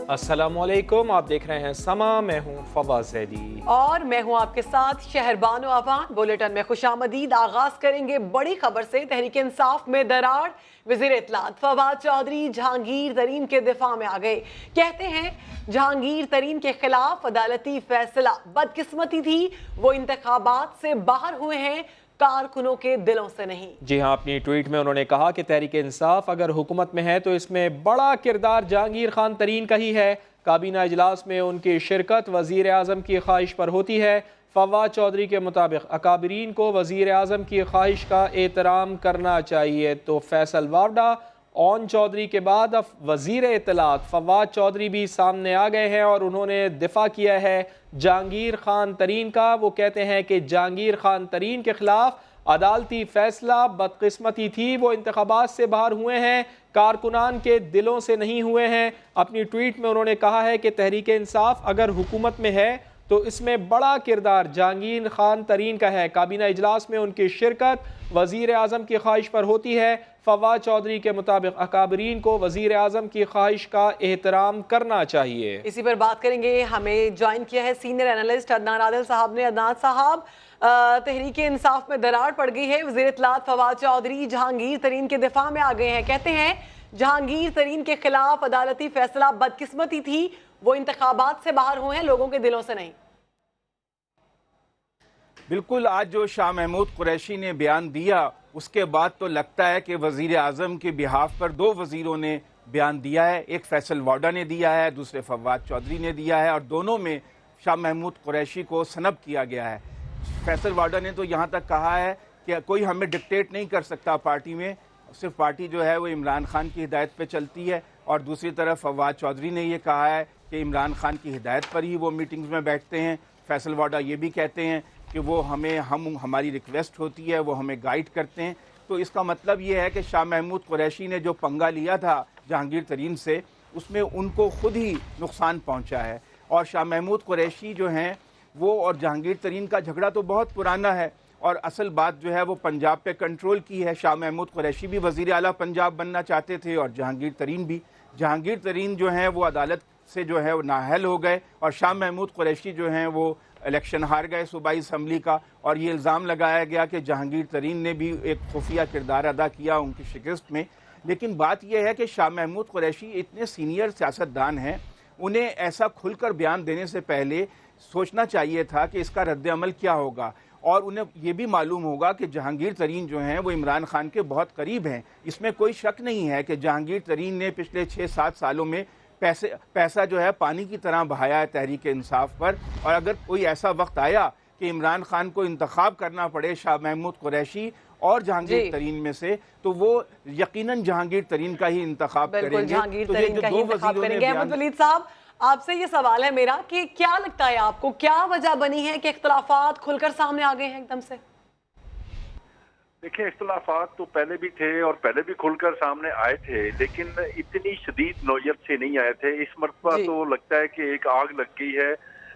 अस्सलामुअलैकुम, आप देख रहे हैं समा। मैं हूं फवाद ज़ैदी और मैं हूं आपके साथ शहरबानो अवान। बुलेटिन में खुशामदीद। आगाज करेंगे बड़ी खबर से। तहरीक इंसाफ में दरार। वज़ीर इत्तलात फवाद चौधरी जहांगीर तरीन के दिफा में आ गए। कहते हैं जहांगीर तरीन के खिलाफ अदालती फैसला बदकिस्मती थी, वो इंतखाबात से बाहर हुए हैं, कारकुनों के दिलों से नहीं। जी हाँ, अपनी ट्वीट में उन्होंने कहा कि तहरीक इंसाफ अगर हुकूमत में है तो इसमें बड़ा किरदार जहांगीर खान तरीन का ही है। काबीना इजलास में उनकी शिरकत वज़ीर आज़म की ख्वाहिश पर होती है। फवाद चौधरी के मुताबिक अकाबरीन को वज़ीर आज़म की ख्वाहिश का एहतराम करना चाहिए। तो फैसल वावडा ओन चौधरी के बाद अब वज़ीर इत्तलात फवाद चौधरी भी सामने आ गए हैं और उन्होंने दिफा किया है जहांगीर खान तरीन का। वो कहते हैं कि जहांगीर खान तरीन के खिलाफ अदालती फैसला बदकिस्मती थी, वो इंतखाबात से बाहर हुए हैं, कारकुनान के दिलों से नहीं हुए हैं। अपनी ट्वीट में उन्होंने कहा है कि तहरीक इंसाफ अगर हुकूमत में है तो इसमें बड़ा किरदार जहांगीर खान तरीन का है। काबीना इजलास में उनकी शिरकत वज़ीर आज़म की ख्वाहिश पर होती है। फवाद चौधरी के मुताबिक अकाबरीन को वज़ीर आज़म की ख्वाहिश का एहतराम करना चाहिए। इसी पर बात करेंगे। हमें ज्वाइन किया है सीनियर एनालिस्ट अदनान आदिल साहब ने। अदनान साहब, तहरीक इंसाफ में दरार पड़ गई है। वज़ीर इत्तलात फवाद चौधरी जहांगीर तरीन के दिफा में आ गए हैं। कहते हैं जहांगीर तरीन के खिलाफ अदालती फैसला बदकिस्मती थी, वो इंतखाबात से बाहर हुए हैं, लोगों के दिलों से नहीं। बिल्कुल, आज जो शाह महमूद कुरैशी ने बयान दिया उसके बाद तो लगता है कि वज़ीर आज़म के बिहाफ पर दो वज़ीरों ने बयान दिया है। एक फैसल वाडा ने दिया है, दूसरे फवाद चौधरी ने दिया है, और दोनों में शाह महमूद कुरैशी को सनब किया गया है। फैसल वाडा ने तो यहाँ तक कहा है कि कोई हमें डिक्टेट नहीं कर सकता पार्टी में, सिर्फ पार्टी जो है वो इमरान खान की हिदायत पे चलती है। और दूसरी तरफ फवाद चौधरी ने ये कहा है कि इमरान खान की हिदायत पर ही वो मीटिंग्स में बैठते हैं। फैसल वाडा ये भी कहते हैं कि वो हमारी रिक्वेस्ट होती है, वो हमें गाइड करते हैं। तो इसका मतलब ये है कि शाह महमूद कुरैशी ने जो पंगा लिया था जहांगीर तरीन से, उसमें उनको खुद ही नुकसान पहुंचा है। और शाह महमूद कुरैशी जो हैं वो और जहांगीर तरीन का झगड़ा तो बहुत पुराना है, और असल बात जो है वो पंजाब पे कंट्रोल की है। शाह महमूद कुरैशी भी वज़ीर आला पंजाब बनना चाहते थे और जहांगीर तरीन भी। जहांगीर तरीन जो हैं वो अदालत से जो है वो नाअहल हो गए, और शाह महमूद कुरैशी जो हैं वो इलेक्शन हार गए सूबाई असम्बली का। और ये इल्ज़ाम लगाया गया कि जहांगीर तरीन ने भी एक खुफिया किरदार अदा किया उनकी शिकस्त में। लेकिन बात यह है कि शाह महमूद कुरैशी इतने सीनियर सियासतदान हैं, उन्हें ऐसा खुलकर बयान देने से पहले सोचना चाहिए था कि इसका रद्द अमल क्या होगा। और उन्हें ये भी मालूम होगा कि जहांगीर तरीन जो हैं वो इमरान खान के बहुत करीब हैं। इसमें कोई शक नहीं है कि जहांगीर तरीन ने पिछले 6-7 सालों में पैसा जो है पानी की तरह बहाया है तहरीक इंसाफ पर। और अगर कोई ऐसा वक्त आया कि इमरान खान को इंतखाब करना पड़े शाह महमूद कुरैशी और जहांगीर तरीन में से, तो वो यकीनन जहांगीर तरीन का ही इंतखाब करेंगे। जहांगीर तो तरीन का ही इंतखाब करेंगे। अहमद वलीद साहब, आपसे ये सवाल है मेरा कि क्या लगता है आपको, क्या वजह बनी है कि इख्तलाफात खुलकर सामने आ गए हैं एकदम से? देखिए, इख्तलाफात तो पहले भी थे और पहले भी खुलकर सामने आए थे, लेकिन इतनी शदीद नौयत से नहीं आए थे। इस मरतबा तो लगता है कि एक आग लग गई है,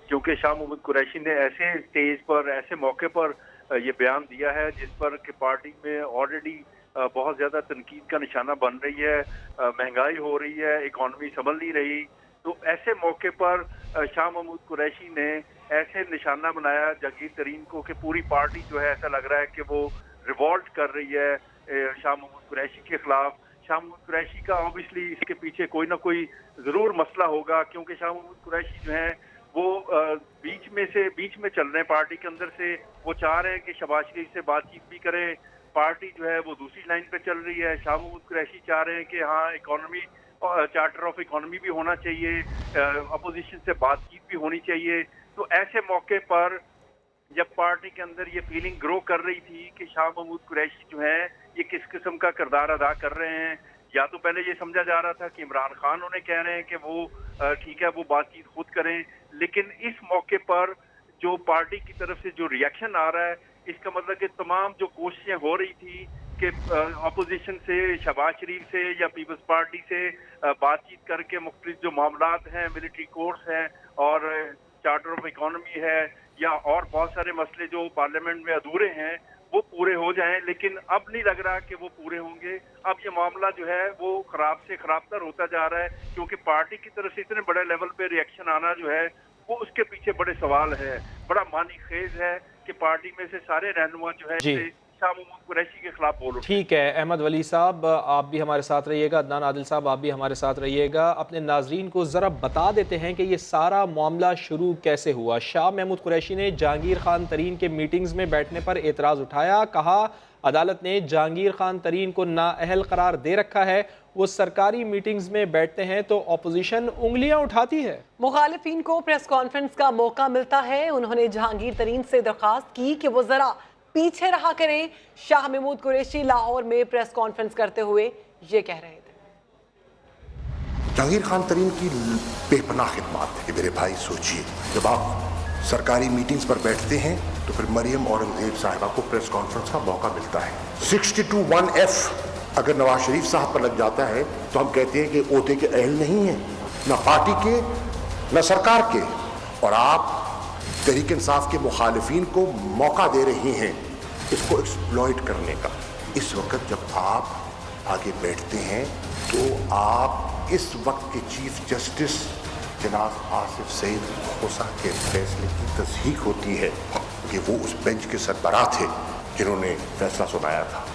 क्योंकि शाह महमूद कुरैशी ने ऐसे स्टेज पर, ऐसे मौके पर ये बयान दिया है जिस पर कि पार्टी में ऑलरेडी बहुत ज़्यादा तनकीद का निशाना बन रही है, महंगाई हो रही है, इकॉनमी संभल नहीं रही। तो ऐसे मौके पर शाह महमूद कुरैशी ने ऐसे निशाना बनाया जहांगीर तरीन को कि पूरी पार्टी जो है ऐसा लग रहा है कि वो रिवॉल्ट कर रही है शाह महमूद कुरैशी के खिलाफ। शाह महमूद कुरैशी का ऑब्वियसली इसके पीछे कोई ना कोई ज़रूर मसला होगा, क्योंकि शाह महमूद कुरैशी जो है वो बीच में चल रहे हैं पार्टी के अंदर से। वो चाह रहे हैं कि शहबाज शरीफ से बातचीत भी करें, पार्टी जो है वो दूसरी लाइन पे चल रही है। शाह महमूद कुरैशी चाह रहे हैं कि हाँ, इकॉनमी चार्टर ऑफ इकॉनमी भी होना चाहिए, अपोजिशन से बातचीत भी होनी चाहिए। तो ऐसे मौके पर जब पार्टी के अंदर ये फीलिंग ग्रो कर रही थी कि शाह महमूद कुरैशी जो है ये किस किस्म का किरदार अदा कर रहे हैं, या तो पहले ये समझा जा रहा था कि इमरान खान उन्हें कह रहे हैं कि वो ठीक है, वो बातचीत खुद करें। लेकिन इस मौके पर जो पार्टी की तरफ से जो रिएक्शन आ रहा है, इसका मतलब कि तमाम जो कोशिशें हो रही थी कि अपोजिशन से, शहबाज शरीफ से या पीपल्स पार्टी से बातचीत करके मुख्तलिफ जो मामलात हैं, मिलिट्री कोर्स हैं और चार्टर ऑफ इकॉनमी है, या और बहुत सारे मसले जो पार्लियामेंट में अधूरे हैं, वो पूरे हो जाएं, लेकिन अब नहीं लग रहा कि वो पूरे होंगे। अब ये मामला जो है वो खराब से खराबतर होता जा रहा है, क्योंकि पार्टी की तरफ से इतने बड़े लेवल पे रिएक्शन आना जो है वो उसके पीछे बड़े सवाल है। बड़ा मानी खेज है कि पार्टी में से सारे रहनुमा जो है जी। शाह महमूद कुरैशी के खिलाफ बोल उठे। ठीक है अहमद वली साहब, आप भी हमारे साथ रहिएगा, अदनान आदिल साहब आप भी हमारे साथ रहिएगा। अपने नाजरीन को ज़रा बता देते हैं कि ये सारा मामला शुरू कैसे हुआ। शाह महमूद कुरैशी ने जहांगीर खान तरीन के मीटिंग्स में बैठने पर एतराज़ उठाया, कहा अदालत ने जहांगीर खान तरीन को नाअहल करार दे रखा है, वो सरकारी मीटिंग्स में बैठते हैं तो अपोजिशन उंगलियां उठाती है। मुखालिफिन को प्रेस कॉन्फ्रेंस का मौका मिलता है। उन्होंने जहांगीर तरीन से दरख्वास्त की कि वो जरा पीछे रहा करें। शाह महमूद कुरैशी लाहौर में प्रेस कॉन्फ्रेंस करते हुए ये कह रहे थे। जहांगीर खान तरीन की बेपनाह खिदमत है कि मेरे भाई सोचिए, जब आप सरकारी मीटिंग्स पर बैठते हैं तो फिर मरियम औरंगजेब साहिबा को प्रेस कॉन्फ्रेंस का मौका मिलता है। 62(1)(f) अगर नवाज शरीफ साहब पर लग जाता है तो हम कहते हैं कि ओहदे के अहल नहीं है, ना पार्टी के ना सरकार के, और आप तहरीक इंसाफ के मुखालिफिन को मौका दे रही हैं इसको एक्सप्लॉइट करने का। इस वक्त जब आप आगे बैठते हैं तो आप इस वक्त के चीफ जस्टिस जनाब आसिफ सईद खोसा के फैसले की तस्दीक होती है कि वो उस बेंच के सरबराह थे जिन्होंने फैसला सुनाया था।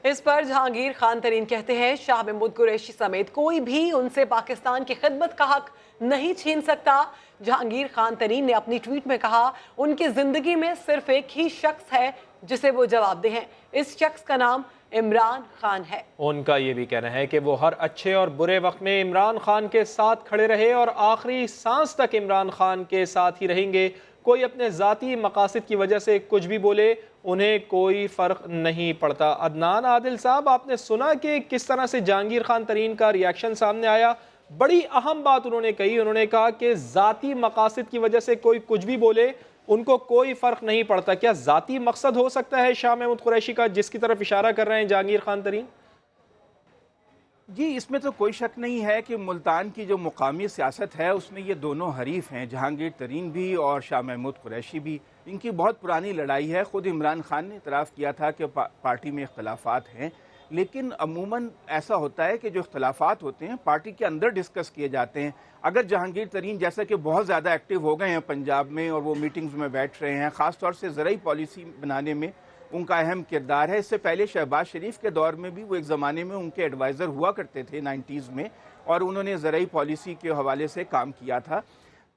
इस पर जहांगीर खान तरीन कहते हैं शाह महमूद कुरैशी समेत कोई भी उनसे पाकिस्तान की खिदमत का हक नहीं छीन सकता। जहांगीर खान तरीन ने अपनी ट्वीट में कहा उनकी जिंदगी में सिर्फ एक ही शख्स है जिसे वो जवाबदेह हैं, इस शख्स का नाम इमरान खान है। उनका ये भी कहना है कि वो हर अच्छे और बुरे वक्त में इमरान खान के साथ खड़े रहे और आखिरी सांस तक इमरान खान के साथ ही रहेंगे। कोई अपने ज़ाती मकासद की वजह से कुछ भी बोले, उन्हें कोई फ़र्क नहीं पड़ता। अदनान आदिल साहब, आपने सुना कि किस तरह से जहांगीर खान तरीन का रिएक्शन सामने आया। बड़ी अहम बात उन्होंने कही, उन्होंने कहा कि ज़ाती मकासद की वजह से कोई कुछ भी बोले, उनको कोई फ़र्क नहीं पड़ता। क्या ज़ाती मकसद हो सकता है शाह महमूद कुरैशी का जिसकी तरफ इशारा कर रहे हैं जहांगीर खान तरीन? जी, इसमें तो कोई शक नहीं है कि मुल्तान की जो मुकामी सियासत है उसमें ये दोनों हरीफ हैं, जहांगीर तरीन भी और शाह महमूद कुरैशी भी। इनकी बहुत पुरानी लड़ाई है। ख़ुद इमरान खान ने इतराफ़ किया था कि पार्टी में इख्तलाफात हैं, लेकिन अमूमन ऐसा होता है कि जो इख्तलाफात होते हैं पार्टी के अंदर डिस्कस किए जाते हैं। अगर जहांगीर तरीन जैसा कि बहुत ज़्यादा एक्टिव हो गए हैं पंजाब में और वो मीटिंग्स में बैठ रहे हैं, ख़ास तौर से ज़रूरी पॉलिसी बनाने में उनका अहम किरदार है। इससे पहले शहबाज शरीफ के दौर में भी वो एक ज़माने में उनके एडवाइज़र हुआ करते थे 90s में, और उन्होंने ज़रूरी पॉलिसी के हवाले से काम किया था,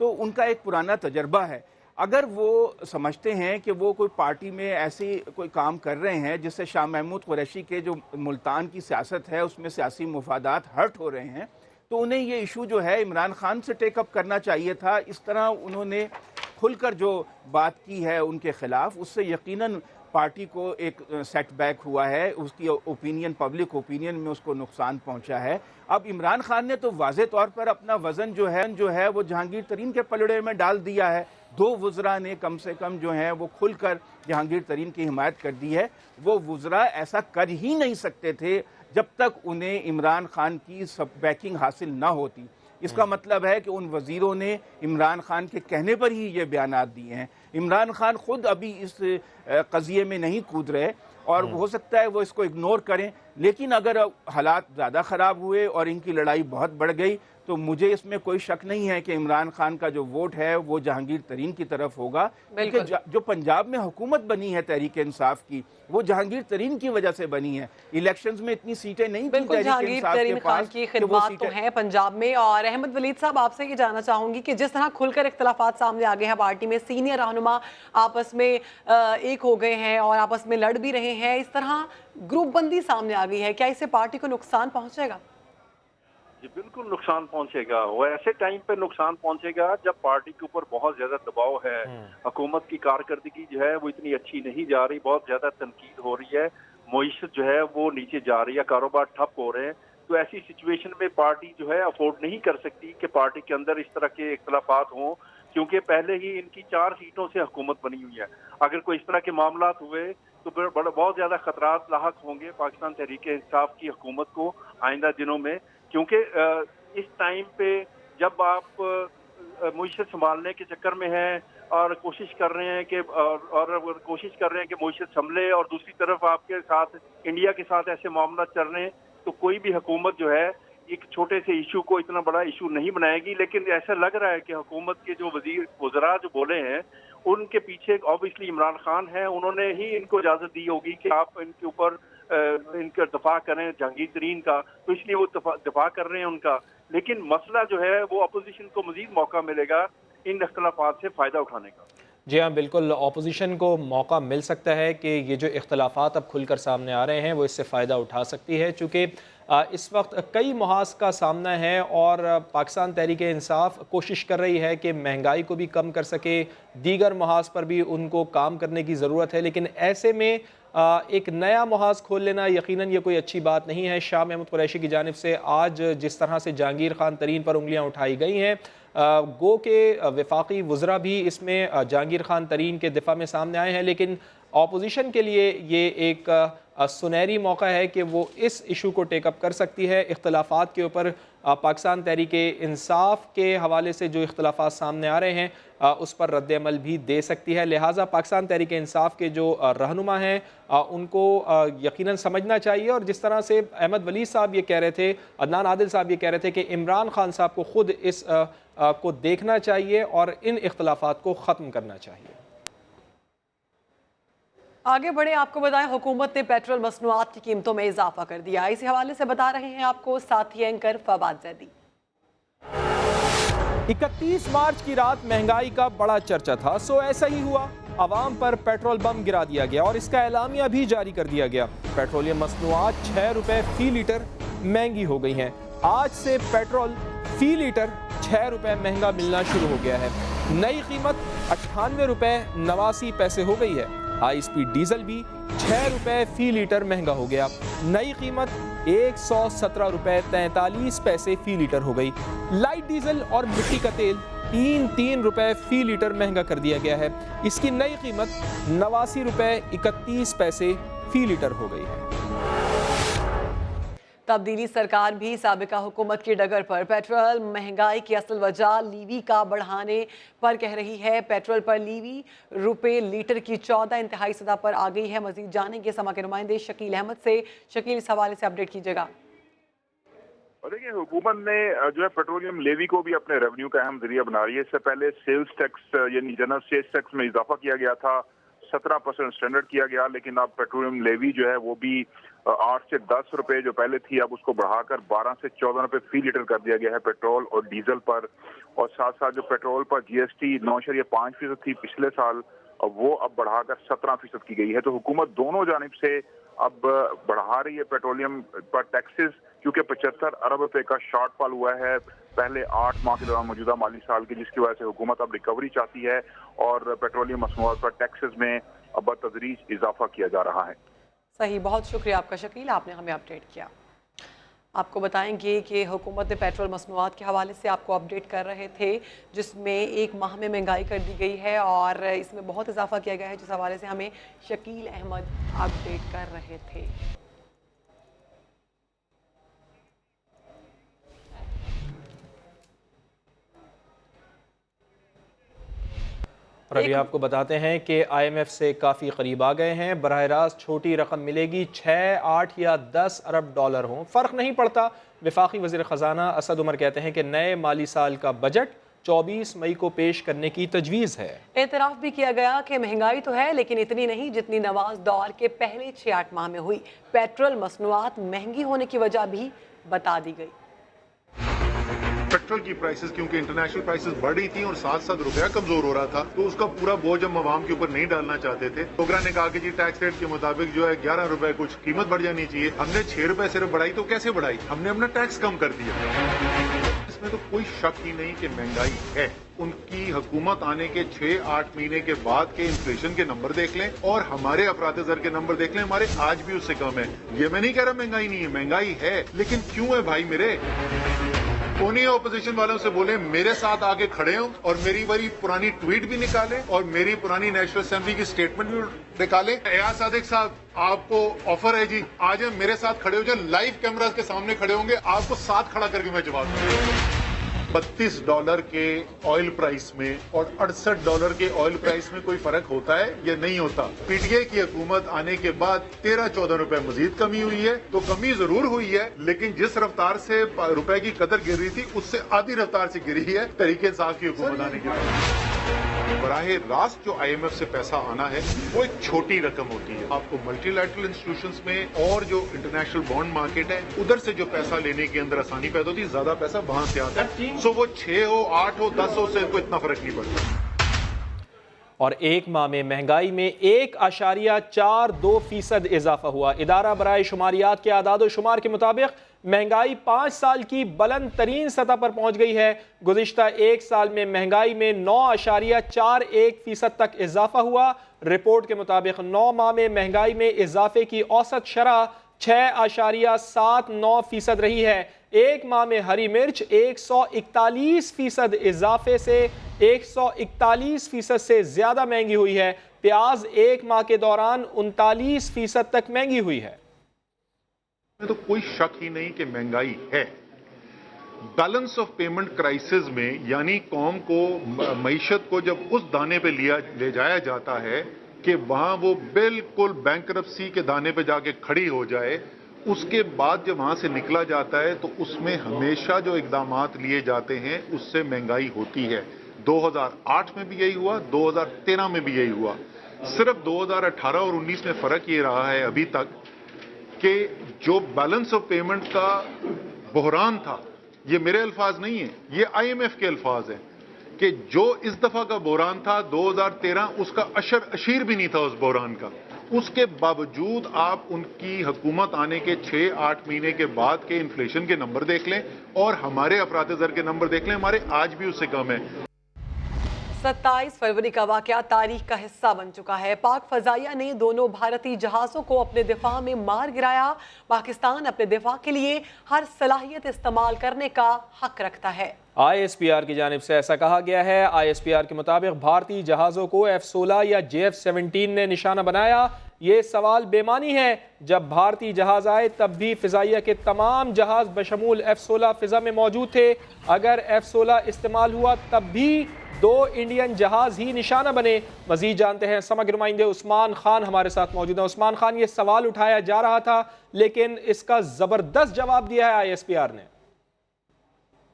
तो उनका एक पुराना तजर्बा है। अगर वो समझते हैं कि वो कोई पार्टी में ऐसे कोई काम कर रहे हैं जिससे शाह महमूद कुरैशी के जो मुल्तान की सियासत है उसमें सियासी मुफादात हर्ट हो रहे हैं, तो उन्हें ये इशू जो है इमरान खान से टेकअप करना चाहिए था। इस तरह उन्होंने खुलकर जो बात की है उनके ख़िलाफ़, उससे यकीनन पार्टी को एक सेटबैक हुआ है, उसकी ओपिनियन, पब्लिक ओपिनियन में उसको नुकसान पहुंचा है। अब इमरान खान ने तो वाज़े तौर पर अपना वज़न जो है वो जहांगीर तरीन के पलड़े में डाल दिया है। दो वज़रा ने कम से कम जो हैं वो खुलकर जहांगीर तरीन की हिमायत कर दी है। वो वज़रा ऐसा कर ही नहीं सकते थे जब तक उन्हें इमरान खान की सब बैकिंग हासिल ना होती। इसका मतलब है कि उन वज़ीरों ने इमरान खान के कहने पर ही ये बयानात दिए हैं। इमरान खान खुद अभी इस कज़िये में नहीं कूद रहे और हो सकता है वो इसको इग्नोर करें, लेकिन अगर हालात ज़्यादा ख़राब हुए और इनकी लड़ाई बहुत बढ़ गई तो मुझे इसमें कोई शक नहीं है कि इमरान खान का जो वोट है वो जहांगीर तरीन की तरफ होगा, क्योंकि जो पंजाब में हुकूमत बनी है तहरीक इंसाफ की वो जहांगीर तरीन की वजह से बनी है। इलेक्शंस में इतनी सीटें नहीं थी तहरीक इंसाफ के पास की खिदमत तो है पंजाब में। और अहमद वलीद साहब, आपसे ये जानना चाहूंगी कि जिस तरह खुलकर इख्तलाफात सामने आ गए हैं, पार्टी में सीनियर रहनुमा आपस में एक हो गए हैं और आपस में लड़ भी रहे हैं, इस तरह ग्रुप बंदी सामने आ गई है, क्या इससे पार्टी को नुकसान पहुंचेगा? जी बिल्कुल नुकसान पहुंचेगा। वो ऐसे टाइम पे नुकसान पहुंचेगा जब पार्टी के ऊपर बहुत ज्यादा दबाव है, हुकूमत की कारकर्दगी जो है वो इतनी अच्छी नहीं जा रही, बहुत ज्यादा तनकीद हो रही है, मईशत जो है वो नीचे जा रही है, कारोबार ठप हो रहे हैं। तो ऐसी सिचुएशन में पार्टी जो है अफोर्ड नहीं कर सकती कि पार्टी के अंदर इस तरह के इख्तलाफात हों, क्योंकि पहले ही इनकी 4 सीटों से हुकूमत बनी हुई है। अगर कोई इस तरह के मामलात हुए तो बहुत ज्यादा खतरात लाहक होंगे पाकिस्तान तहरीक इंसाफ की हुकूमत को आइंदा दिनों में, क्योंकि इस टाइम पे जब आप मुईशत संभालने के चक्कर में हैं اور کوشش کر رہے ہیں کہ کوشش کر رہے ہیں کہ معیشت سنبھلے، اور دوسری طرف آپ کے ساتھ انڈیا کے ساتھ ایسے معاملات چل رہے ہیں، تو کوئی بھی حکومت جو ہے ایک چھوٹے سے ایشو کو اتنا بڑا ایشو نہیں بنائے گی. لیکن ایسا لگ رہا ہے کہ حکومت کے جو وزراء جو بولے ہیں ان کے پیچھے آبویسلی عمران خان ہیں، انہوں نے ہی ان کو اجازت دی ہوگی کہ آپ ان کے اوپر ان کا دفاع کریں جہانگیر ترین کا، تو اس لیے وہ دفاع کر رہے ہیں ان کا. لیکن مسئلہ جو ہے وہ اپوزیشن کو مزید موقع ملے گا ان اختلافات سے فائدہ اٹھانے کا. جی ہاں بالکل، اپوزیشن کو موقع مل سکتا ہے کہ یہ جو اختلافات اب کھل کر سامنے آ رہے ہیں وہ اس سے فائدہ اٹھا سکتی ہے، چونکہ اس وقت کئی محاذ کا سامنا ہے اور پاکستان تحریک انصاف کوشش کر رہی ہے کہ مہنگائی کو بھی کم کر سکے، دیگر محاذ پر بھی ان کو کام کرنے کی ضرورت ہے. لیکن ایسے میں ایک نیا محاذ کھول لینا یقیناً یہ کوئی اچھی بات نہیں ہے. شاہ محمود قریشی کی جانب سے آج جس طرح سے جہانگیر خان ترین پر انگلیاں اٹھائی گئی ہیں، گو کہ وفاقی وزراء بھی اس میں جہانگیر خان ترین کے دفاع میں سامنے آئے ہیں، لیکن اپوزیشن کے لیے یہ ایک سنہری موقع ہے کہ وہ اس ایشو کو ٹیک اپ کر سکتی ہے. اختلافات کے اوپر پاکستان تحریک انصاف کے حوالے سے جو اختلافات سامنے آ رہے ہیں اس پر رد عمل بھی دے سکتی ہے. لہٰذا پاکستان تحریک انصاف کے جو رہنما ہیں ان کو یقیناً سمجھنا چاہیے، اور جس طرح سے احمد ولی صاحب یہ کہہ رہے تھے، عدنان عادل صاحب یہ کہہ رہے تھے کہ عمران خان صاحب کو خود اس کو دیکھنا چاہیے اور ان اختلافات کو ختم کرنا چاہیے. آگے بڑھے، آپ کو بتائیں حکومت نے پیٹرول مصنوعات کی قیمتوں میں اضافہ کر دیا. اسی حوالے سے بتا رہے ہیں آپ کو ساتھی اینکر فواد زیدی. 31 مارچ کی رات مہنگائی کا بڑا چرچا تھا، سو ایسا ہی ہوا. عوام پر پیٹرول بم گرا دیا گیا اور اس کا اعلامیہ بھی جاری کر دیا گیا. پیٹرولیم مصنوعات 6 روپے فی لیٹر مہنگی ہو گئی ہیں. آج سے پیٹرول فی لیٹر 6 روپے مہنگا ملنا شروع ہو گیا ہے. نئی قیمت 98 روپے 89 پیسے ہو گئی ہے. ہائی سپیڈ ڈیزل بھی 6 روپے فی لیٹر مہنگا ہو گیا. نئی قیمت 117 روپے 43 پیسے فی لیٹر ہو گئی. لائٹ ڈیزل اور مٹی کا تیل 3 روپے فی لیٹر مہنگا کر دیا گیا ہے. اس کی نئی قیمت 89 روپے 31 پیسے فی لیٹر ہو گئی ہے. تبدیلی سرکار بھی سابقہ حکومت کی ڈگر پر پیٹرول مہنگائی کی اصل وجہ لیوی کا بڑھانے پر کہہ رہی ہے. پیٹرول پر لیوی روپے لیٹر کی 14 انتہائی سطح پر آ گئی ہے. مزید جانیں گے سما کے نمائندے شکیل احمد سے. شکیل، اس حوالے سے اپڈیٹ کیجیے گا. دیکھیں، حکومت نے جو ہے پیٹرولیم لیوی کو بھی اپنے ریونیو کا اہم ذریعہ بنا رہی ہے. اس سے پہلے سیلز ٹیکس یعنی جنرل سیلز ٹیکس میں اضافہ کیا گیا تھا، 17% اسٹینڈرڈ کیا گیا، لیکن اب پیٹرولیم لیوی جو ہے وہ بھی 8 سے 10 روپے جو پہلے تھی اب اس کو بڑھا کر 12 سے 14 روپے فی لیٹر کر دیا گیا ہے پیٹرول اور ڈیزل پر. اور ساتھ ساتھ جو پیٹرول پر جی ایس ٹی 9.5% تھی پچھلے سال، وہ اب بڑھا کر 17% کی گئی ہے. تو حکومت دونوں جانب سے اب بڑھا رہی ہے پیٹرولیم پر ٹیکسز، کیونکہ 75 ارب روپے کا شارٹ فال ہوا ہے پہلے 8 ماہ کے دوران موجودہ مالی سال کی، جس کی وجہ سے حکومت اب ریکوری چاہتی ہے اور پیٹرولیم مصنوعات پر ٹیکسز میں اب بتدریج اضافہ کیا جا رہا ہے. صحیح، بہت شکریہ آپ کا شکیل، آپ نے ہمیں اپڈیٹ کیا. آپ کو بتائیں گے کہ حکومت نے پیٹرول مصنوعات کے حوالے سے آپ کو اپڈیٹ کر رہے تھے، جس میں ایک ماہ میں مہنگائی کر دی گئی ہے اور اس میں بہت اضافہ کیا گیا ہے، جس حوالے سے ہمیں شکیل احمد اپڈیٹ کر رہے تھے. اور ابھی آپ کو بتاتے ہیں کہ آئی ایم ایف سے کافی قریب آ گئے ہیں. براہ راست چھوٹی رقم ملے گی، 6, 8 یا 10 ارب ڈالر ہوں، فرق نہیں پڑتا. وفاقی وزیر خزانہ اسد عمر کہتے ہیں کہ نئے مالی سال کا بجٹ 24 مئی کو پیش کرنے کی تجویز ہے. اعتراف بھی کیا گیا کہ مہنگائی تو ہے لیکن اتنی نہیں جتنی نواز دور کے پہلے 6-8 ماہ میں ہوئی. پیٹرول مصنوعات مہنگی ہونے کی وجہ بھی بتا دی گئی. پیٹرول کی پرائسز کیونکہ انٹرنیشنل پرائسز بڑھ رہی تھیں اور ساتھ ساتھ روپیہ کمزور ہو رہا تھا، تو اس کا پورا بوجھ ہم عوام کے اوپر نہیں ڈالنا چاہتے تھے. ٹوکرا نے کہا کہ جی ٹیکس ریٹ کے مطابق جو ہے 11 روپے کچھ قیمت بڑھ جانی چاہیے. ہم نے 6 روپے صرف بڑھائی تو کیسے بڑھائی؟ ہم نے اپنا ٹیکس کم کر دیا. اس میں تو کوئی شک ہی نہیں کہ مہنگائی ہے. ان کی حکومت آنے کے 6-8 مہینے کے بعد کے انفلیشن کے نمبر دیکھ لیں اور ہمارے افراط زر کے نمبر دیکھ لیں، ہمارے آج بھی اس سے کم ہے. یہ میں نہیں کہہ رہا مہنگائی نہیں ہے، مہنگائی ہے، لیکن کیوں ہے بھائی میرے؟ انہیں اپوزیشن والوں سے بولیں میرے ساتھ آگے کھڑے ہوں اور میری بڑی پرانی ٹویٹ بھی نکالیں اور میری پرانی نیشنل اسمبلی کی سٹیٹمنٹ بھی نکالیں. ایاز صادق صاحب، آپ کو آفر ہے جی، آج میرے ساتھ کھڑے ہو جائیں، لائیو کیمراز کے سامنے کھڑے ہوں گے، آپ کو ساتھ کھڑا کر کے میں جواب دوں گا. $32 के ऑयल प्राइस में और $68 के ऑयल प्राइस में कोई फर्क होता है या नहीं होता? पीटीआई की हुकूमत आने के बाद 13-14 रुपए मजीद कमी हुई है, तो कमी जरूर हुई है, लेकिन जिस रफ्तार से रुपए की कदर गिर रही थी उससे आधी रफ्तार से गिरी है तहरीक इंसाफ की हुकूमत आने के बाद। बराहे रास्त जो IMF से पैसा आना है वो एक छोटी रकम होती है। आपको मल्टीलैटरल इंस्टीट्यूशंस में और जो इंटरनेशनल बॉन्ड मार्केट है उधर से जो पैसा लेने के अंदर आसानी पैदा होती है, ज्यादा पैसा वहां से आता है। सो वो 6 हो, 8 हो, 10 हो, से कोई इतना फर्क नहीं पड़ता। और एक माह में महंगाई में 1.42% इजाफा हुआ। इदारा बराए शुमारियात के आदाद शुमार के मुताबिक महंगाई 5 साल की बुलंद तरीन सतह पर पहुंच गई है। गुज़िश्ता एक साल में महंगाई में 9.41% तक इजाफा हुआ। रिपोर्ट के मुताबिक 9 माह में महंगाई में इजाफे की औसत शरह 6.79% रही है। एक माह में हरी मिर्च 141% इजाफे से 141% से ज्यादा महंगी हुई है। प्याज एक माह के दौरान 39% तक महंगी हुई है। तो कोई शक ही नहीं कि महंगाई है। बैलेंस ऑफ पेमेंट क्राइसिस में यानी कौम को मईशत को जब उस दाने पे ले जाया जाता है कि वहां वो बिल्कुल बैंकरप्सी के दाने पे जाके खड़ी हो जाए, उसके बाद जब वहां से निकला जाता है तो उसमें हमेशा जो इकदामात लिए जाते हैं उससे महंगाई होती है। 2008 में भी यही हुआ, 2013 में भी यही हुआ। सिर्फ 2018 और 19 में फर्क ये रहा है अभी तक कि जो बैलेंस ऑफ पेमेंट का बहरान था, ये मेरे अल्फाज नहीं है, ये IMF के अल्फाज हैं कि जो इस दफा का बहरान था 2013, उसका अशीर भी नहीं था उस बहरान का। उसके बावजूद आप उनकी हुकूमत आने के 6-8 महीने के बाद के इन्फ्लेशन के नंबर देख लें और हमारे अफराद ज़र के नंबर देख लें, हमारे आज भी उससे कम है। 27 फरवरी का वाक़या तारीख का हिस्सा बन चुका है। पाक फजाइया ने दोनों भारतीय जहाज़ों को अपने दिफा में मार गिराया। पाकिस्तान अपने दिफा के लिए हर सलाहियत इस्तेमाल करने का हक रखता है। ISPR की जानिब से ऐसा कहा गया है। ISPR के मुताबिक भारतीय जहाज़ों को F-16 या JF-17 ने निशाना बनाया। ये सवाल बेमानी है। जब भारतीय जहाज़ आए तब भी फ़िज़ाइया के तमाम जहाज़ बशमूल F-16 फ़िज़ा में मौजूद थे। अगर F-16 इस्तेमाल हुआ तब भी 2 इंडियन जहाज़ ही निशाना बने। मज़ीद जानते हैं समग्र नुमाइंदे उस्मान खान हमारे साथ मौजूद हैं। उस्मान खान, ये सवाल उठाया जा रहा था लेकिन इसका ज़बरदस्त जवाब दिया है ISPR ने।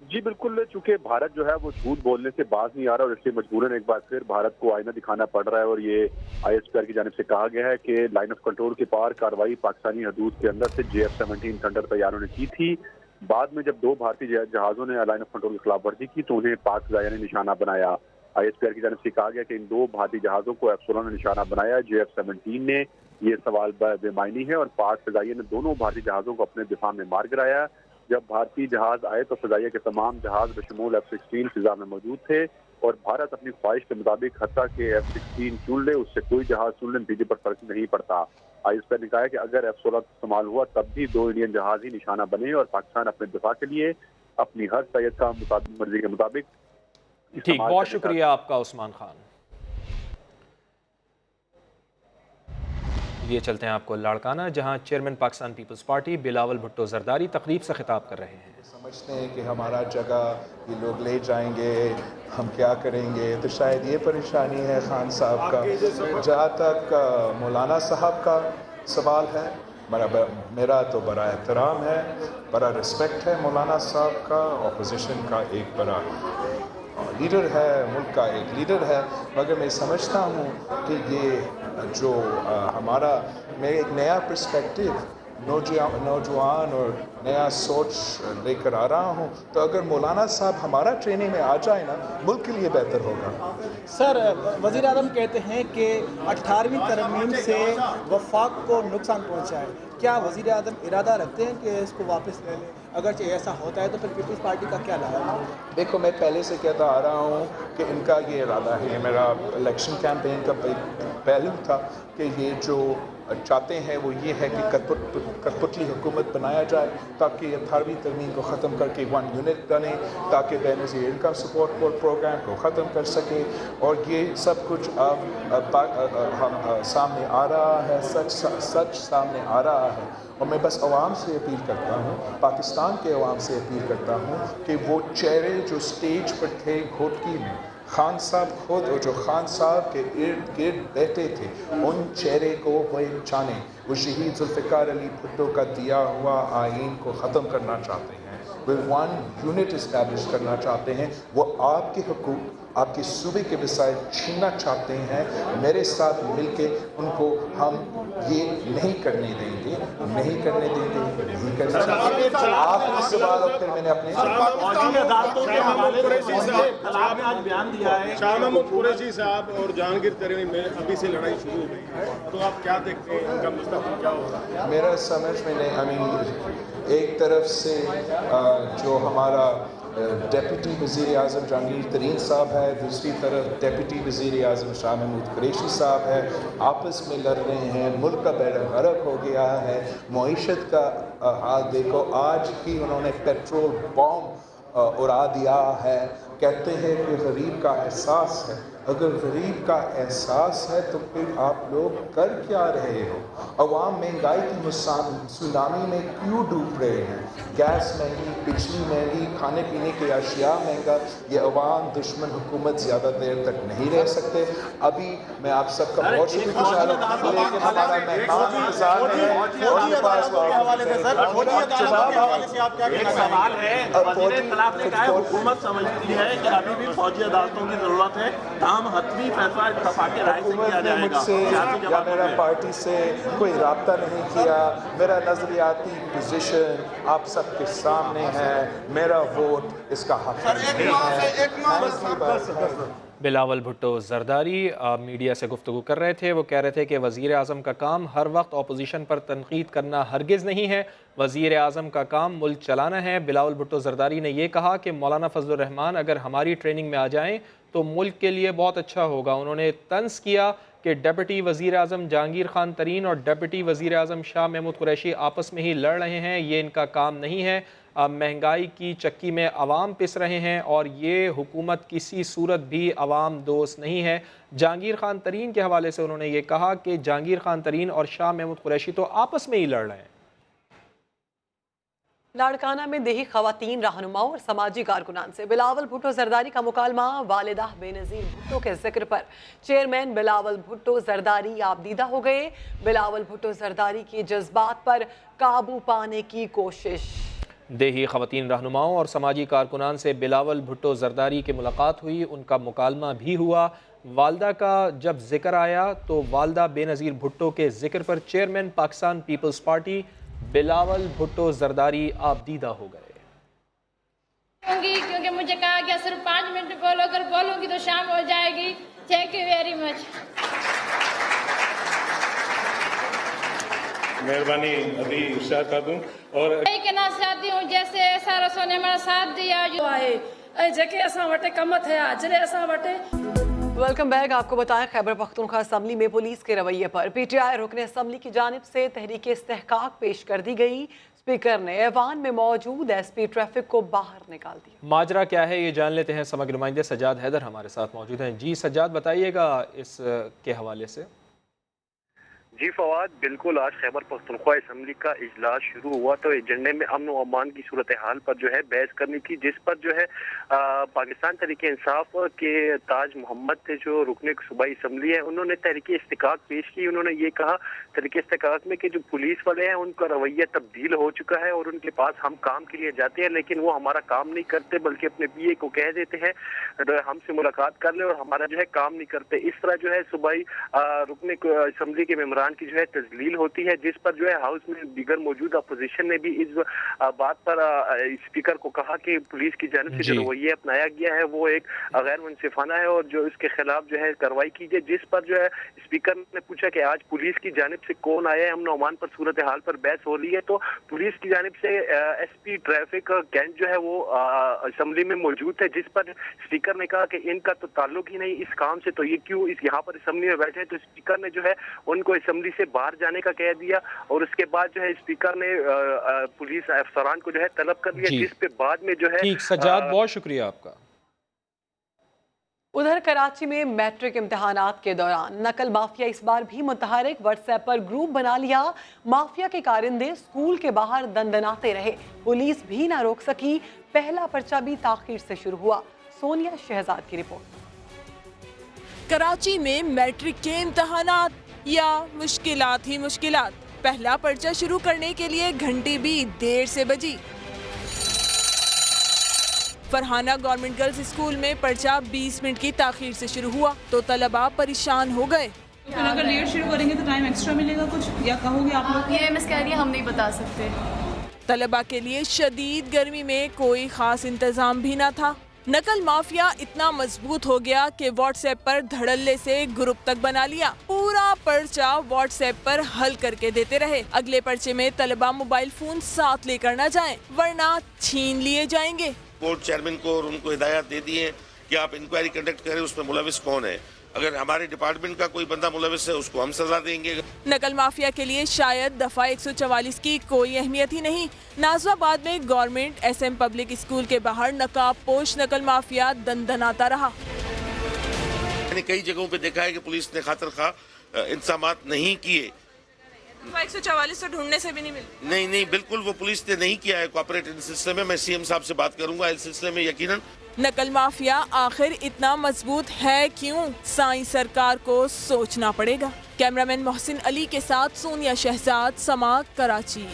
जी बिल्कुल, चूंकि भारत जो है वो झूठ बोलने से बाज नहीं आ रहा और इसलिए मजबूरन एक बार फिर भारत को आईना दिखाना पड़ रहा है। और ये ISPR की जानिब से कहा गया है कि लाइन ऑफ कंट्रोल के पार कार्रवाई पाकिस्तानी हदूद के अंदर से JF-17 थंडर तैयारों ने की थी। बाद में जब 2 भारतीय जहाज़ों ने लाइन ऑफ कंट्रोल की खिलाफ वर्जी की तो उन्हें पाक फ़िज़ाइया ने निशाना बनाया। ISPR की जानिब से कहा गया कि इन 2 भारतीय जहाज़ों को F-16 ने निशाना बनाया, JF-17 ने। ये सवाल बेमायनी है और पाक फ़िज़ाइया ने दोनों भारतीय जहाज़ों को अपने दिफा में मार गिराया। जब भारतीय जहाज आए तो फ़िज़ाइया के तमाम जहाज बशमूल F-16 फ़िज़ा में मौजूद थे और भारत अपनी ख्वाहिश के मुताबिक हत्ता के F-16 चुन ले, उससे कोई जहाज चुन ले, नतीजे पर फर्क नहीं पड़ता। ISPR ने कहा है कि अगर F-16 इस्तेमाल हुआ तब भी 2 इंडियन जहाज ही निशाना बने और पाकिस्तान अपने दिफा के लिए अपनी हर सैयद का मर्जी के मुताबिक। ठीक, बहुत शुक्रिया आपका उस्मान खान। ये चलते हैं आपको लाड़काना, जहां chairman Pakistan peoples party Bilawal Bhutto Zardari तकरीब से खिताब कर रहे हैं। समझते हैं कि हमारा जगह ये लोग ले जाएंगे, हम क्या करेंगे, तो शायद ये परेशानी है खान साहब का। जहाँ तक मौलाना साहब का सवाल है, मेरा तो बड़ा एहतराम है, बड़ा रिस्पेक्ट है मौलाना साहब का। अपोजिशन का एक बड़ा लीडर है, मुल्क का एक लीडर है, मगर मैं समझता हूँ कि ये जो हमारा मैं एक नया पर्सपेक्टिव नौजवान और नया सोच लेकर आ रहा हूँ, तो अगर मौलाना साहब हमारा ट्रेनिंग में आ जाए ना, मुल्क के लिए बेहतर होगा। सर, वज़ीर आज़म कहते हैं कि 18वीं तरमीम से वफाक को नुकसान पहुँचा है, क्या वज़ीर आज़म इरादा रखते हैं कि इसको वापस ले लें? अगर ऐसा होता है तो फिर पीपल्स पार्टी का क्या लाया? देखो, मैं पहले से कहता आ रहा हूँ कि इनका ये इरादा है। मेरा इलेक्शन कैंपेन का पहलू था कि ये जो चाहते हैं वो ये है कि कठपुतली हुकूमत बनाया जाए ताकि 18वीं तरमीम को ख़त्म करके 1 यूनिट बने, ताकि बेनज़ीर इनकम सपोर्ट प्रोग्राम को ख़त्म कर सके। और ये सब कुछ अब सामने आ रहा है, सच सामने आ रहा है। और मैं बस अवाम से अपील करता हूँ, पाकिस्तान के अवाम से अपील करता हूँ कि वो चेहरे जो स्टेज पर थे घोटकी में, खान साहब खुद और जो खान साहब के इर्द गिर्द बैठे थे, उन चेहरे को पहचाने। वो शहीद जुल्फ़िकार अली भुट्टो का दिया हुआ आइन को ख़त्म करना चाहते हैं, वो 1 यूनिट इस्टेब्लिश करना चाहते हैं। वो आपके हुकूक, आपके सूबे के वसाइल छीनना चाहते हैं। मेरे साथ मिलके उनको हम ये नहीं करने देंगे, नहीं करने देंगे, नहीं करने देंगे। आखिरी सवाल और फिर मैंने अपने बयान दिया है शाह महमूद कुरैशी साहब और जहांगीर तरीन में अभी से लड़ाई शुरू हो गई है, तो आप क्या देखते हैं इनका मुस्तकबिल क्या होगा? मेरा समझ में नहीं, I mean, एक तरफ से जो हमारा डेप्यूटी वज़ीर आज़म जहांगीर तरीन साहब है, दूसरी तरफ डेप्यूटी वज़ीर आज़म शाह महमूद कुरैशी साहब है, आपस में लड़ रहे हैं। मुल्क का बेड़ा गर्क हो गया है। मईशत का हाल देखो, आज ही उन्होंने पेट्रोल बम उड़ा दिया है। कहते हैं कि गरीब का एहसास है। अगर गरीब का एहसास है तो फिर आप लोग कर क्या रहे हो? अवाम महंगाई की सुनामी में क्यों डूब रहे हैं? गैस महंगी, बिजली महंगी, खाने पीने के अशिया महंगा। ये अवाम दुश्मन हुकूमत ज़्यादा देर तक नहीं रह सकते। अभी मैं आप सबका बहुत शुक्रगुजार हूँ, लेकिन हमारा मेहमान इंतजार में है। उनके पास हुकूमत समझती है कि अभी भी फौजी अदालतों की जरूरत है, ताम हतमी फैसला इत्तफाक राय से किया जाएगा। मुझसे या मेरा पार्टी से कोई राब्ता नहीं किया। मेरा नजरियाती पोजीशन आप सबके सामने है। मेरा वोट इसका हक नहीं है। बिलावल भुट्टो जरदारी मीडिया से गुफ्तगू कर रहे थे। वो कह रहे थे कि वज़ीर आज़म का काम हर वक्त अपोजिशन पर तनकीद करना हरगिज़ नहीं है, वज़ीर आज़म का काम मुल्क चलाना है। बिलावल भुट्टो जरदारी ने यह कहा कि मौलाना फजलुर रहमान अगर हमारी ट्रेनिंग में आ जाएं तो मुल्क के लिए बहुत अच्छा होगा। उन्होंने तंज किया कि डिप्टी वज़ीर आज़म जहांगीर खान तरीन और डिप्टी वज़ीर आज़म शाह महमूद कुरैशी आपस में ही लड़ रहे हैं, ये इनका काम नहीं है। महंगाई की चक्की में अवाम पिस रहे हैं और ये हुकूमत किसी सूरत भी अवाम दोस्त नहीं है। जहांगीर खान तरीन के हवाले से उन्होंने ये कहा कि जहांगीर खान तरीन और शाह महमूद कुरैशी तो आपस में ही लड़ रहे हैं। लाड़काना में देही खवातीन रहनुमाओं और समाजी कारकुनान से बिलावल भुट्टो जरदारी का मुकालमा। वालिदा बेनज़ीर भुट्टो के जिक्र पर चेयरमैन बिलावल भुट्टो जरदारी आबदीदा हो गए। बिलावल भुट्टो जरदारी के जज्बात पर काबू पाने की कोशिश। देही खवातीन रहनुमाओं और समाजी कारकुनान से बिलावल भुट्टो जरदारी की मुलाकात हुई, उनका मुकालमा भी हुआ। वालदा का जब जिक्र आया तो वालदा बेनज़ीर भुट्टो के जिक्र पर chairman Pakistan peoples party Bilawal Bhutto Zardari आबदीदा हो गए। क्योंकि मुझे कहा गया सिर्फ 5 मिनट बोलो, अगर बोलूंगी तो शाम हो जाएगी। Thank you very much. मेहरबानी अभी शेयर कर दूं और के ना चाहती हूँ जैसे सारा सोने हमारा साथ दिया जो आए जके असा वटे कम थया जरे असा वटे। Welcome back. आपको बताएं खैबर पख्तूनख्वा असम्बली में पुलिस के रवैये पर पीटीआई रुकन असम्बली की जानिब से तहरीक इस्तेहकाक पेश कर दी गई। स्पीकर ने ऐवान में मौजूद एसपी ट्रैफिक को बाहर निकाल दिया। माजरा क्या है ये जान लेते हैं। समग्र नुमाइंदे सज्जाद हैदर हमारे साथ मौजूद हैं। जी सज्जाद, बताइएगा इस के हवाले से। जी फवाद, बिल्कुल आज खैबर पख्तूनख्वा असम्बली का इजलास शुरू हुआ तो एजेंडे में अमन और अमान की सूरत हाल पर जो है बहस करनी थी, जिस पर जो है पाकिस्तान तहरीक इंसाफ के ताज मोहम्मद थे जो रुकने सूबाई असम्बली है, उन्होंने तहरीक इस्तेहकाक पेश की। उन्होंने ये कहा तहरीक इस्तेहकाक में कि जो पुलिस वाले हैं उनका रवैया तब्दील हो चुका है और उनके पास हम काम के लिए जाते हैं लेकिन वो हमारा काम नहीं करते, बल्कि अपने पीए को कह देते हैं हमसे मुलाकात कर ले और हमारा जो है काम नहीं करते। इस तरह जो है सूबाई रुकने असम्बली के मेम्बरान की जो है तजलील होती है, जिस पर जो है हाउस में दीगर मौजूद अपोजिशन ने भी इस बात पर स्पीकर को कहा कि पुलिस की जानिब से जो रवैया अपनाया गया है वो एक गैर मुनसिफाना है और जो इसके खिलाफ जो है कार्रवाई कीजिए। जिस पर जो है स्पीकर ने पूछा कि आज पुलिस की जानिब से कौन आया है, अमन अमान पर सूरत हाल पर बहस हो रही है, तो पुलिस की जानिब से एसपी ट्रैफिक कैंट जो है वो असम्बली में मौजूद है, जिस पर स्पीकर ने कहा कि इनका तो ताल्लुक ही नहीं इस काम से, तो ये क्यों इस यहाँ पर असम्बली में बैठे हैं। तो स्पीकर ने जो है उनको اسمبلی سے باہر جانے کا کہہ دیا اور اس کے بعد جو ہے اسپیکر نے پولیس افسران کو جو ہے طلب کر لیا، جس پہ بعد میں جو ہے ٹھیک سجاد، بہت شکریہ آپ کا۔ ادھر کراچی میں میٹرک امتحانات کے دوران نقل مافیا اس بار بھی متحرک، واٹس ایپ پر گروپ بنا لیا، مافیا کے کارندے اسکول کے باہر دندناتے رہے، پولیس بھی نہ روک سکی، پہلا پرچہ بھی تاخیر سے شروع ہوا۔ سونیا شہزاد کی رپورٹ۔ کراچی میں میٹرک کے امتحانات یا مشکلات ہی مشکلات، پہلا پرچہ شروع کرنے کے لیے گھنٹی بھی دیر سے بجی۔ فرحانہ گورنمنٹ گرلز اسکول میں پرچہ 20 منٹ کی تاخیر سے شروع ہوا تو طلباء پریشان ہو گئے۔ اگر لیٹ شروع کریں گے تو ٹائم ایکسٹرا ملے گا کچھ، یا کہو گے آپ لوگ؟ یہ مس کہہ رہی ہے، ہم نہیں بتا سکتے۔ طلباء کے لیے شدید گرمی میں کوئی خاص انتظام بھی نہ تھا۔ نقل مافیا اتنا مضبوط ہو گیا کہ واٹس ایپ پر دھڑلے سے گروپ تک بنا لیا، پورا پرچہ واٹس ایپ پر حل کر کے دیتے رہے۔ اگلے پرچے میں طلباء موبائل فون ساتھ لے کر نہ جائیں ورنہ چھین لیے جائیں گے۔ بورڈ چیئرمین کو اور ان کو ہدایات دے دی ہیں کہ آپ انکوائری کنڈکٹ کریں، اس میں ملوث کون ہے، اگر ہمارے ڈپارٹمنٹ کا کوئی بندہ ملوث ہے اس کو ہم سزا دیں گے۔ نقل مافیا کے لیے شاید دفعہ 144 کی کوئی اہمیت ہی نہیں۔ نازو آباد میں government S M public school کے باہر نقاب پوش نقل مافیا دندناتا رہا۔ میں نے کئی جگہوں پہ دیکھا ہے کہ پولیس نے خاطر خواہ انتظامات نہیں کیے۔ 144 تو ڈھونڈنے سے بھی نہیں ملی۔ نہیں بالکل وہ پولیس نے نہیں کیا ہے کوآپریٹ اس سلسلے میں سی ایم صاحب سے بات کروں گا اس سلسلے میں یقیناً۔ نقل مافیا آخر اتنا مضبوط ہے کیوں؟ سائیں سرکار کو سوچنا پڑے گا۔ کیمرامین محسن علی کے ساتھ سونیا شہزاد، سما، کراچی۔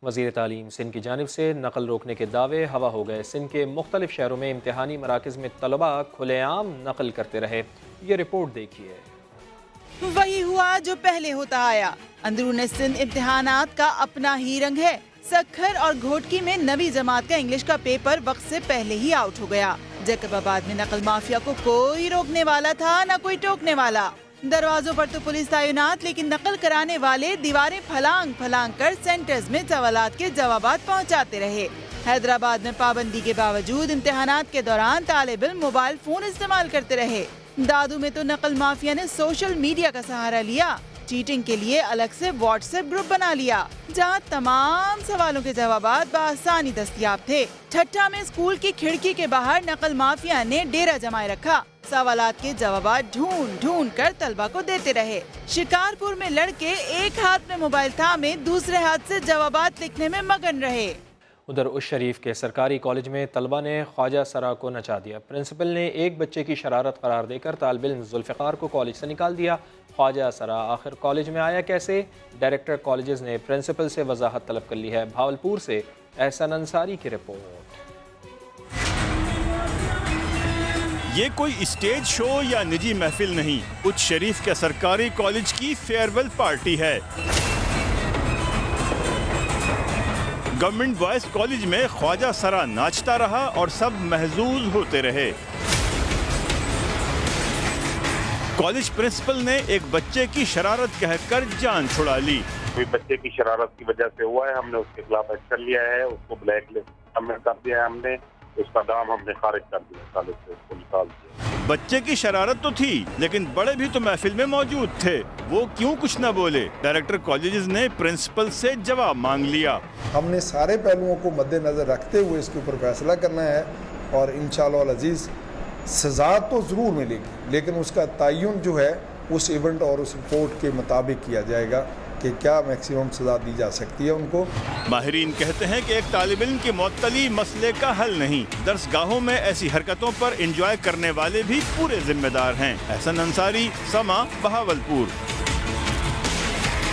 وزیر تعلیم سندھ کی جانب سے نقل روکنے کے دعوے ہوا ہو گئے۔ سندھ کے مختلف شہروں میں امتحانی مراکز میں طلباء کھلے عام نقل کرتے رہے۔ یہ رپورٹ دیکھیے۔ وہی ہوا جو پہلے ہوتا آیا۔ اندرون سندھ امتحانات کا اپنا ہی رنگ ہے۔ سکھر اور گھوٹکی میں 9ویں جماعت کا انگلش کا پیپر وقت سے پہلے ہی آؤٹ ہو گیا۔ جیکب آباد میں نقل مافیا کو کوئی روکنے والا تھا نہ کوئی ٹوکنے والا۔ دروازوں پر تو پولیس تعینات، لیکن نقل کرانے والے دیواریں پھلانگ پھلانگ کر سینٹرز میں سوالات کے جوابات پہنچاتے رہے۔ حیدرآباد میں پابندی کے باوجود امتحانات کے دوران طالب علم موبائل فون استعمال کرتے رہے۔ دادو میں تو نقل مافیا نے سوشل میڈیا کا سہارا لیا، چیٹنگ کے لیے الگ سے واٹس ایپ گروپ بنا لیا جہاں تمام سوالوں کے جوابات بآسانی دستیاب تھے۔ ٹھٹھا میں اسکول کی کھڑکی کے باہر نقل مافیا نے ڈیرا جمائے رکھا، سوالات کے جوابات ڈھونڈ ڈھونڈ کر طلبہ کو دیتے رہے۔ شکارپور میں لڑکے ایک ہاتھ میں موبائل تھامے دوسرے ہاتھ سے جوابات لکھنے میں مگن رہے۔ ادھر اس شریف کے سرکاری کالج میں طلبہ نے خواجہ سرا کو نچا دیا۔ پرنسپل نے ایک بچے کی شرارت قرار دے کر طالب علم ذوالفقار کو کالج سے نکال دیا۔ خواجہ سرا آخر کالج میں آیا کیسے؟ ڈائریکٹر کالجز نے پرنسپل سے وضاحت طلب کر لی ہے۔ بھاولپور سے احسن انصاری کی رپورٹ۔ یہ کوئی اسٹیج شو یا نجی محفل نہیں، اچ شریف کے سرکاری کالج کی فیئرویل پارٹی ہے۔ گورنمنٹ بوائز کالج میں خواجہ سرا ناچتا رہا اور سب محظوظ ہوتے رہے۔ کالج پرنسپل نے ایک بچے کی شرارت کہہ کر جان چھڑا لی۔ بچے کی شرارت کی وجہ سے ہوا ہے، ہم نے اس کے خلاف ایکشن لیا ہے، اس کو بلیک لسٹ ہم نے کر دیا ہے، ہم نے اس کا نام ہم نے خارج کر دیا، کالج سے اس کو نکال دیا۔ بچے کی شرارت تو تھی لیکن بڑے بھی تو محفل میں موجود تھے، وہ کیوں کچھ نہ بولے؟ ڈائریکٹر کالجز نے پرنسپل سے جواب مانگ لیا۔ ہم نے سارے پہلوؤں کو مد نظر رکھتے ہوئے اس کے اوپر فیصلہ کرنا ہے اور انشاءاللہ العزیز سزا تو ضرور ملے گی، لیکن اس کا تعین جو ہے اس ایونٹ اور اس رپورٹ کے مطابق کیا جائے گا کہ کیا میکسیمم سزا دی جا سکتی ہے ان کو۔ ماہرین کہتے ہیں کہ ایک طالب علم کی معطلی مسئلے کا حل نہیں، درس گاہوں میں ایسی حرکتوں پر انجوائے کرنے والے بھی پورے ذمہ دار ہیں۔ احسن انصاری، سما، بہاولپور۔